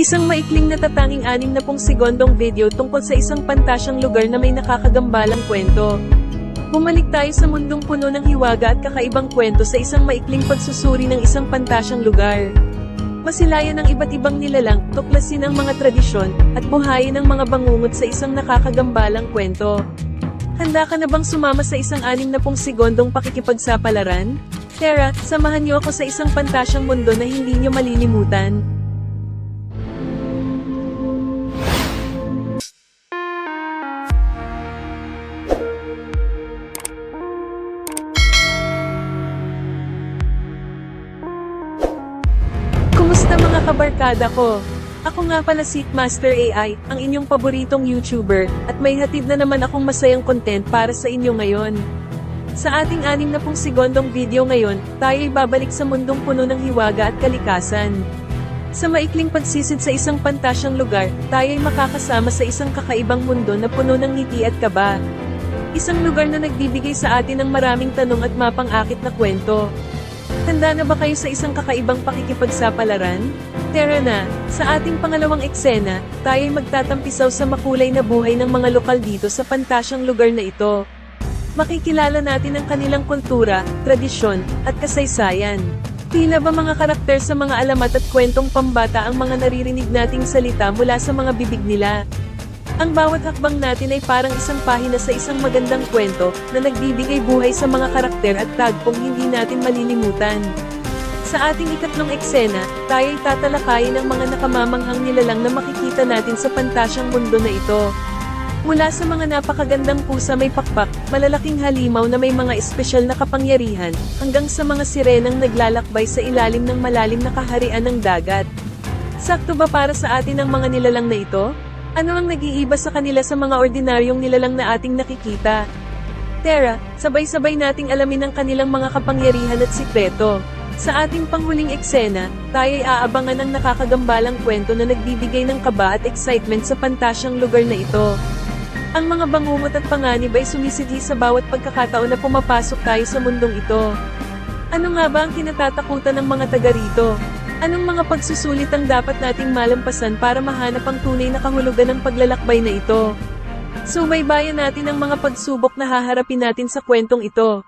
Isang maikling natatanging 60 segundong video tungkol sa isang pantasyang lugar na may nakakagambalang kwento. Bumalik tayo sa mundong puno ng hiwaga at kakaibang kwento sa isang maikling pagsusuri ng isang pantasyang lugar. Masilayan ng iba't ibang nilalang, tuklasin ang mga tradisyon, at buhayin ang mga bangungot sa isang nakakagambalang kwento. Handa ka na bang sumama sa isang 60 segundong pakikipagsapalaran? Tara, samahan niyo ako sa isang pantasyang mundo na hindi niyo malilimutan. Kumusta mga kabarkada ko? Ako nga pala si Master AI, ang inyong paboritong YouTuber, at may hatid na naman akong masayang content para sa inyo ngayon. Sa ating 60 segundong video ngayon, tayo'y babalik sa mundong puno ng hiwaga at kalikasan. Sa maikling pagsisid sa isang pantasyang lugar, tayo'y makakasama sa isang kakaibang mundo na puno ng ngiti at kaba. Isang lugar na nagbibigay sa atin ng maraming tanong at mapang-akit na kwento. Handa na ba kayo sa isang kakaibang pakikipagsapalaran? Tara na, sa ating pangalawang eksena, tayo'y magtatampisaw sa makulay na buhay ng mga lokal dito sa pantasyang lugar na ito. Makikilala natin ang kanilang kultura, tradisyon, at kasaysayan. Tila ba mga karakter sa mga alamat at kwentong pambata ang mga naririnig nating salita mula sa mga bibig nila? Ang bawat hakbang natin ay parang isang pahina sa isang magandang kwento na nagbibigay buhay sa mga karakter at tagpong hindi natin malilimutan. Sa ating ikatlong eksena, tayo'y tatalakayin ang mga nakamamanghang nilalang na makikita natin sa pantasyang mundo na ito. Mula sa mga napakagandang pusa may pakpak, malalaking halimaw na may mga espesyal na kapangyarihan, hanggang sa mga sirenang naglalakbay sa ilalim ng malalim na kaharian ng dagat. Sakto ba para sa atin ang mga nilalang na ito? Ano ang nag-iiba sa kanila sa mga ordinaryong nilalang na ating nakikita? Tara, sabay-sabay nating alamin ang kanilang mga kapangyarihan at sikreto. Sa ating panghuling eksena, tayo'y aabangan ng nakakagambalang kwento na nagbibigay ng kaba at excitement sa pantasyang lugar na ito. Ang mga bangungot at panganib ay sumisidhi sa bawat pagkakataon na pumapasok tayo sa mundong ito. Ano nga ba ang kinatatakutan ng mga taga rito? Anong mga pagsusulit ang dapat nating malampasan para mahanap ang tunay na kahulugan ng paglalakbay na ito? Subaybayan natin ang mga pagsubok na haharapin natin sa kwentong ito.